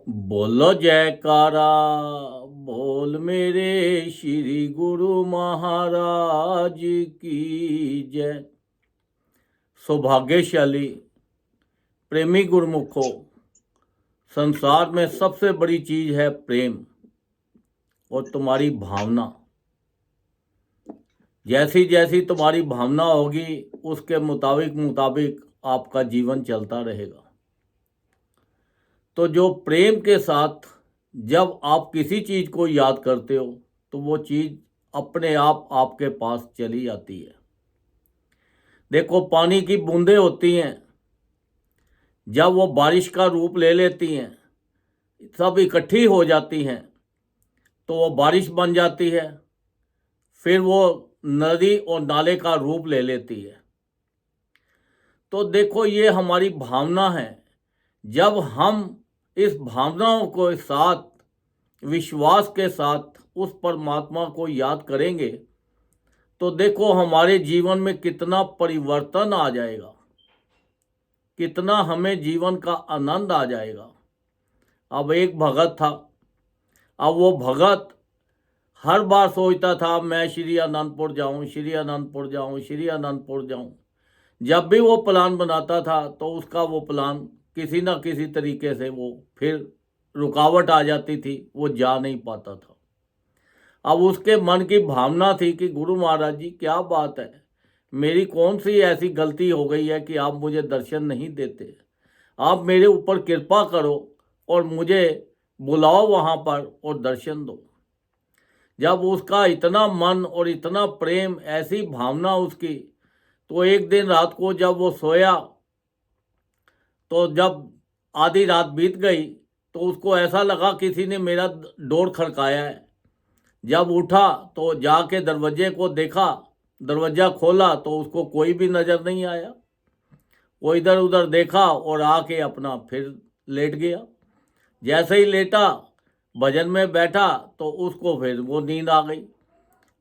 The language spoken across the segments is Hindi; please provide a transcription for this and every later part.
बोलो जयकारा, बोल मेरे श्री गुरु महाराज की जय। सौभाग्यशाली प्रेमी गुरुमुखो, संसार में सबसे बड़ी चीज है प्रेम और तुम्हारी भावना। जैसी जैसी तुम्हारी भावना होगी उसके मुताबिक मुताबिक आपका जीवन चलता रहेगा। तो जो प्रेम के साथ जब आप किसी चीज को याद करते हो तो वो चीज अपने आप आपके पास चली आती है। देखो, पानी की बूंदें होती हैं, जब वो बारिश का रूप ले लेती हैं, सब इकट्ठी हो जाती हैं तो वो बारिश बन जाती है। फिर वो नदी और नाले का रूप ले लेती है। तो देखो, ये हमारी भावना है। जब हम इस भावनाओं को साथ विश्वास के साथ उस परमात्मा को याद करेंगे तो देखो हमारे जीवन में कितना परिवर्तन आ जाएगा, कितना हमें जीवन का आनंद आ जाएगा। अब एक भगत था। अब वो भगत हर बार सोचता था मैं श्री अनंतपुर जाऊं, श्री अनंतपुर जाऊं, श्री अनंतपुर जाऊं। जब भी वो प्लान बनाता था तो उसका वो प्लान किसी न किसी तरीके से वो फिर रुकावट आ जाती थी, वो जा नहीं पाता था। अब उसके मन की भावना थी कि गुरु महाराज जी, क्या बात है, मेरी कौन सी ऐसी गलती हो गई है कि आप मुझे दर्शन नहीं देते। आप मेरे ऊपर कृपा करो और मुझे बुलाओ वहाँ पर और दर्शन दो। जब उसका इतना मन और इतना प्रेम, ऐसी भावना उसकी, तो एक दिन रात को जब वो सोया तो जब आधी रात बीत गई तो उसको ऐसा लगा किसी ने मेरा डोर खड़काया है। जब उठा तो जाके दरवाजे को देखा, दरवाजा खोला तो उसको कोई भी नजर नहीं आया। वो इधर उधर देखा और आके अपना फिर लेट गया। जैसे ही लेटा, भजन में बैठा तो उसको फिर वो नींद आ गई।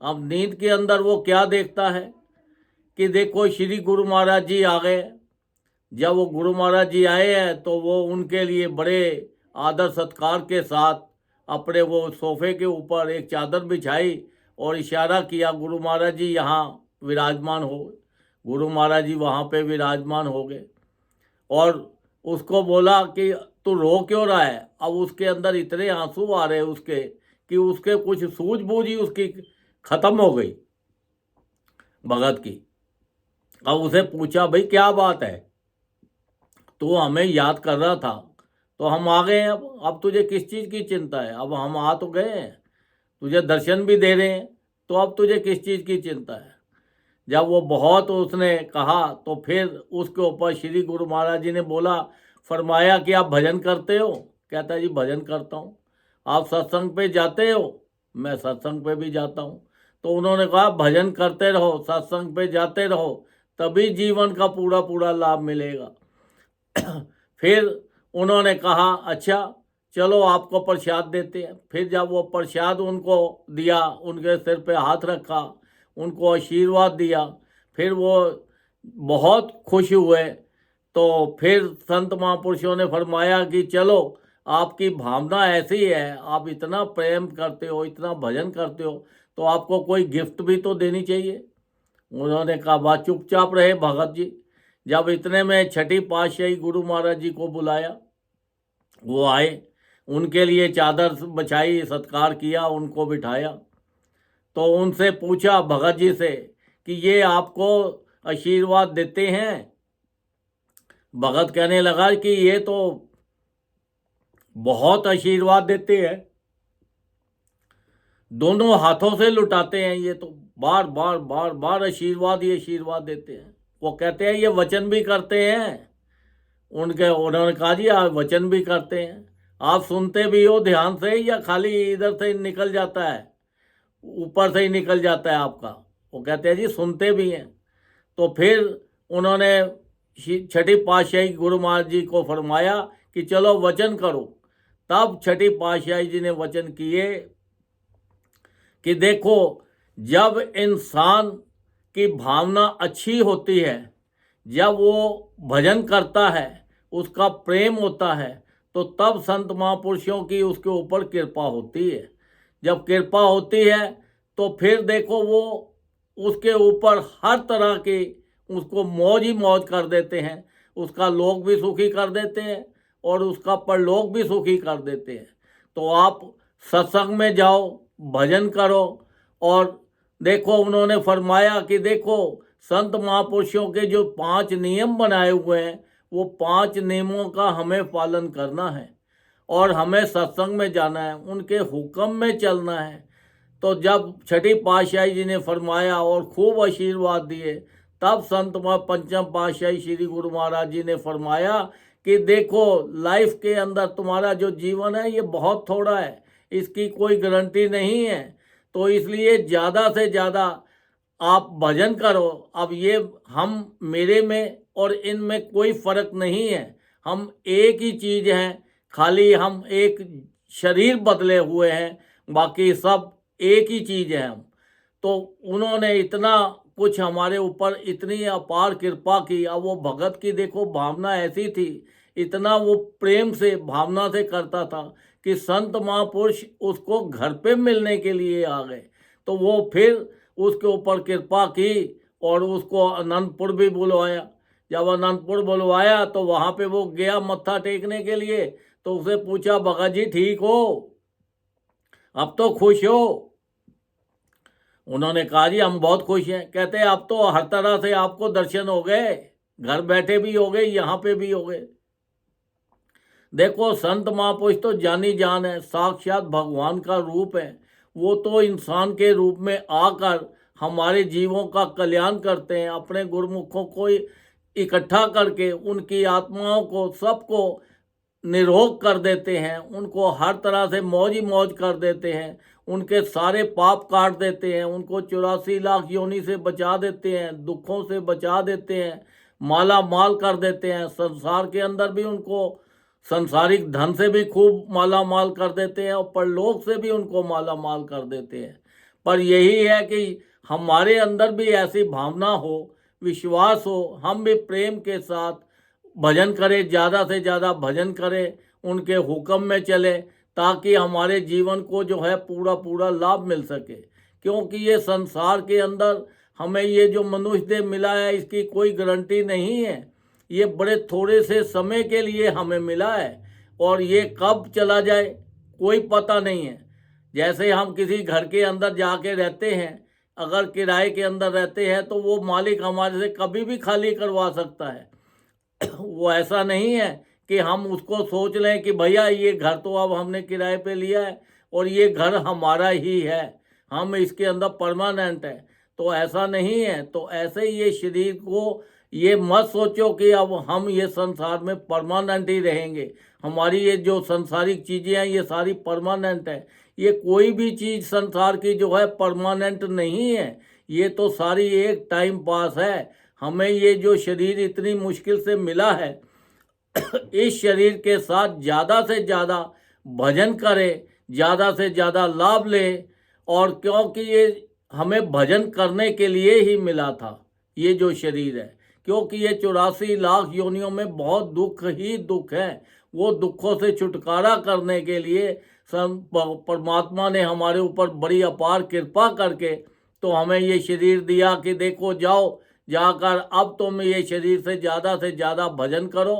अब नींद के अंदर वो क्या देखता है कि देखो श्री गुरु महाराज जी आ गए। जब वो गुरु महाराज जी आए हैं तो वो उनके लिए बड़े आदर सत्कार के साथ अपने वो सोफे के ऊपर एक चादर बिछाई और इशारा किया, गुरु महाराज जी यहाँ विराजमान हो। गुरु महाराज जी वहाँ पे विराजमान हो गए और उसको बोला कि तू रो क्यों रहा है। अब उसके अंदर इतने आंसू आ रहे उसके कि उसके कुछ सूझबूझ ही उसकी खत्म हो गई, भगत की। अब उसे पूछा, भाई क्या बात है, तू हमें याद कर रहा था तो हम आ गए हैं। अब तुझे किस चीज़ की चिंता है, अब हम आ तो गए हैं, तुझे दर्शन भी दे रहे हैं, तो अब तुझे किस चीज़ की चिंता है। जब वो बहुत उसने कहा तो फिर उसके ऊपर श्री गुरु महाराज जी ने बोला, फरमाया कि आप भजन करते हो। कहता है जी भजन करता हूँ। आप सत्संग पे जाते हो। मैं सत्संग पे भी जाता हूँ। तो उन्होंने कहा भजन करते रहो, सत्संग पे जाते रहो, तभी जीवन का पूरा पूरा लाभ मिलेगा। फिर उन्होंने कहा अच्छा चलो आपको प्रसाद देते हैं। फिर जब वो प्रसाद उनको दिया, उनके सिर पे हाथ रखा, उनको आशीर्वाद दिया, फिर वो बहुत खुश हुए। तो फिर संत महापुरुषों ने फरमाया कि चलो आपकी भावना ऐसी है, आप इतना प्रेम करते हो, इतना भजन करते हो, तो आपको कोई गिफ्ट भी तो देनी चाहिए। उन्होंने कहा बात, चुपचाप रहे भगत जी। जब इतने में छठी पातशाही गुरु महाराज जी को बुलाया, वो आए, उनके लिए चादर बिछाई, सत्कार किया, उनको बिठाया। तो उनसे पूछा भगत जी से कि ये आपको आशीर्वाद देते हैं। भगत कहने लगा कि ये तो बहुत आशीर्वाद देते हैं, दोनों हाथों से लुटाते हैं, ये तो बार बार बार बार आशीर्वाद ही आशीर्वाद देते हैं। वो कहते हैं ये वचन भी करते हैं। उन्होंने कहा जी आप वचन भी करते हैं, आप सुनते भी हो ध्यान से या खाली इधर से निकल जाता है, ऊपर से ही निकल जाता है आपका। वो कहते हैं जी सुनते भी हैं। तो फिर उन्होंने छठी पातशाही गुरु महाराज जी को फरमाया कि चलो वचन करो। तब छठी पातशाही जी ने वचन किए कि देखो, जब इंसान की भावना अच्छी होती है, जब वो भजन करता है, उसका प्रेम होता है, तो तब संत महापुरुषों की उसके ऊपर कृपा होती है। जब कृपा होती है तो फिर देखो वो उसके ऊपर हर तरह की उसको मौज ही मौज कर देते हैं, उसका लोक भी सुखी कर देते हैं और उसका परलोक भी सुखी कर देते हैं। तो आप सत्संग में जाओ, भजन करो। और देखो उन्होंने फरमाया कि देखो संत महापुरुषों के जो 5 नियम बनाए हुए हैं, वो 5 नियमों का हमें पालन करना है और हमें सत्संग में जाना है, उनके हुक्म में चलना है। तो जब छठी पातशाही जी ने फरमाया और खूब आशीर्वाद दिए, तब संत पंचम पातशाही श्री गुरु महाराज जी ने फरमाया कि देखो लाइफ के अंदर तुम्हारा जो जीवन है ये बहुत थोड़ा है, इसकी कोई गारंटी नहीं है। तो इसलिए ज़्यादा से ज़्यादा आप भजन करो। अब ये हम मेरे में और इनमें कोई फर्क नहीं है, हम एक ही चीज़ हैं, खाली हम एक शरीर बदले हुए हैं, बाकी सब एक ही चीज़ है हम। तो उन्होंने इतना कुछ हमारे ऊपर इतनी अपार कृपा की। अब वो भगत की देखो भावना ऐसी थी, इतना वो प्रेम से भावना से करता था कि संत महापुरुष उसको घर पे मिलने के लिए आ गए। तो वो फिर उसके ऊपर कृपा की और उसको अनंतपुर भी बुलवाया। जब अनंतपुर बुलवाया तो वहाँ पे वो गया मत्था टेकने के लिए। तो उसे पूछा, भगत जी ठीक हो, अब तो खुश हो? उन्होंने कहा जी हम बहुत खुश हैं। कहते अब तो हर तरह से आपको दर्शन हो गए, घर बैठे भी हो गए, यहाँ पे भी हो गए। देखो संत महापुरुष तो जानी जान है, साक्षात भगवान का रूप है। वो तो इंसान के रूप में आकर हमारे जीवों का कल्याण करते हैं, अपने गुरुमुखों को इकट्ठा करके उनकी आत्माओं को सबको निरोग कर देते हैं, उनको हर तरह से मौज ही मौज कर देते हैं, उनके सारे पाप काट देते हैं, उनको 84 लाख योनि से बचा देते हैं, दुखों से बचा देते हैं, माला माल कर देते हैं। संसार के अंदर भी उनको संसारिक धन से भी खूब माला माल कर देते हैं और परलोक से भी उनको माला माल कर देते हैं। पर यही है कि हमारे अंदर भी ऐसी भावना हो, विश्वास हो, हम भी प्रेम के साथ भजन करें, ज़्यादा से ज़्यादा भजन करें, उनके हुक्म में चले, ताकि हमारे जीवन को जो है पूरा पूरा लाभ मिल सके। क्योंकि ये संसार के अंदर हमें ये जो मनुष्य देह मिला है इसकी कोई गारंटी नहीं है, ये बड़े थोड़े से समय के लिए हमें मिला है और ये कब चला जाए कोई पता नहीं है। जैसे हम किसी घर के अंदर जाके रहते हैं, अगर किराए के अंदर रहते हैं तो वो मालिक हमारे से कभी भी खाली करवा सकता है। वो ऐसा नहीं है कि हम उसको सोच लें कि भैया ये घर तो अब हमने किराए पे लिया है और ये घर हमारा ही है, हम इसके अंदर परमानेंट है। तो ऐसा नहीं है। तो ऐसे ही ये शरीर को ये मत सोचो कि अब हम ये संसार में परमानेंट ही रहेंगे, हमारी ये जो संसारिक चीज़ें हैं ये सारी परमानेंट है। ये कोई भी चीज़ संसार की जो है परमानेंट नहीं है, ये तो सारी एक टाइम पास है। हमें ये जो शरीर इतनी मुश्किल से मिला है, इस शरीर के साथ ज़्यादा से ज़्यादा भजन करें, ज़्यादा से ज़्यादा लाभ लें। और क्योंकि ये हमें भजन करने के लिए ही मिला था ये जो शरीर है, क्योंकि ये 84 लाख योनियों में बहुत दुख ही दुख है। वो दुखों से छुटकारा करने के लिए परमात्मा ने हमारे ऊपर बड़ी अपार कृपा करके तो हमें ये शरीर दिया कि देखो जाओ, जाकर अब तुम ये शरीर से ज़्यादा भजन करो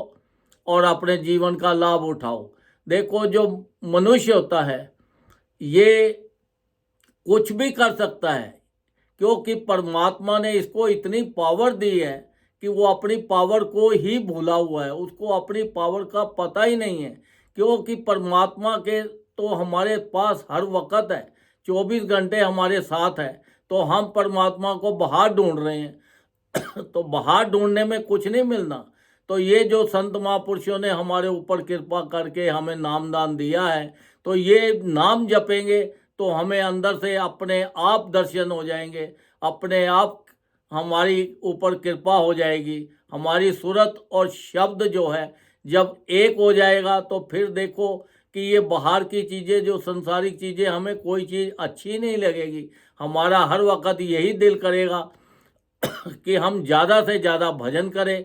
और अपने जीवन का लाभ उठाओ। देखो जो मनुष्य होता है ये कुछ भी कर सकता है, क्योंकि परमात्मा ने इसको इतनी पावर दी है कि वो अपनी पावर को ही भूला हुआ है, उसको अपनी पावर का पता ही नहीं है। क्योंकि परमात्मा के तो हमारे पास हर वक्त है, 24 घंटे हमारे साथ है। तो हम परमात्मा को बाहर ढूंढ रहे हैं तो बाहर ढूंढने में कुछ नहीं मिलना। तो ये जो संत महापुरुषों ने हमारे ऊपर कृपा करके हमें नाम दान दिया है, तो ये नाम जपेंगे तो हमें अंदर से अपने आप दर्शन हो जाएंगे, अपने आप हमारी ऊपर कृपा हो जाएगी। हमारी सूरत और शब्द जो है जब एक हो जाएगा तो फिर देखो कि ये बाहर की चीज़ें जो संसारिक चीज़ें हमें कोई चीज़ अच्छी नहीं लगेगी। हमारा हर वक्त यही दिल करेगा कि हम ज़्यादा से ज़्यादा भजन करें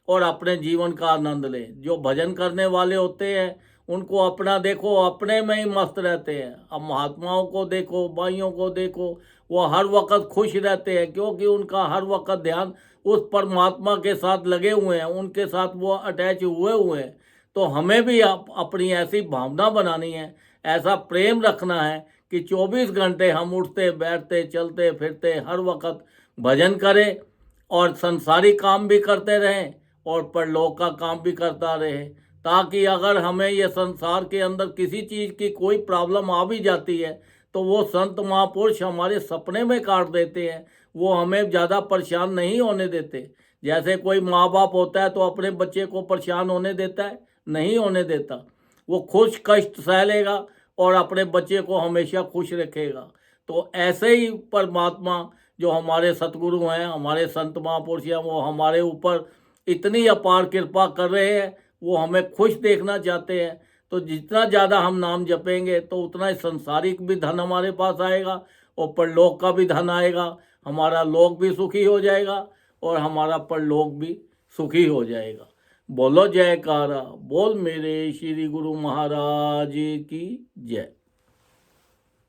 और अपने जीवन का आनंद लें। जो भजन करने वाले होते हैं उनको अपना देखो, अपने में ही मस्त रहते हैं। अब महात्माओं को देखो, भाइयों को देखो, वो हर वक्त खुश रहते हैं, क्योंकि उनका हर वक्त ध्यान उस परमात्मा के साथ लगे हुए हैं, उनके साथ वो अटैच हुए हैं। तो हमें भी अपनी ऐसी भावना बनानी है, ऐसा प्रेम रखना है कि 24 घंटे हम उठते बैठते चलते फिरते हर वक्त भजन करें और संसारी काम भी करते रहें और परलोक का काम भी करता रहे, ताकि अगर हमें ये संसार के अंदर किसी चीज़ की कोई प्रॉब्लम आ भी जाती है तो वो संत महापुरुष हमारे सपने में काट देते हैं, वो हमें ज़्यादा परेशान नहीं होने देते। जैसे कोई माँ बाप होता है तो अपने बच्चे को परेशान होने देता है? नहीं होने देता। वो खुश कष्ट सह लेगा और अपने बच्चे को हमेशा खुश रखेगा। तो ऐसे ही परमात्मा जो हमारे सतगुरु हैं, हमारे संत महापुरुष हैं, वो हमारे ऊपर इतनी अपार कृपा कर रहे हैं, वो हमें खुश देखना चाहते हैं। तो जितना ज़्यादा हम नाम जपेंगे तो उतना ही संसारिक भी धन हमारे पास आएगा और परलोक का भी धन आएगा। हमारा लोक भी सुखी हो जाएगा और हमारा परलोक भी सुखी हो जाएगा। बोलो जयकारा, बोल मेरे श्री गुरु महाराज की जय।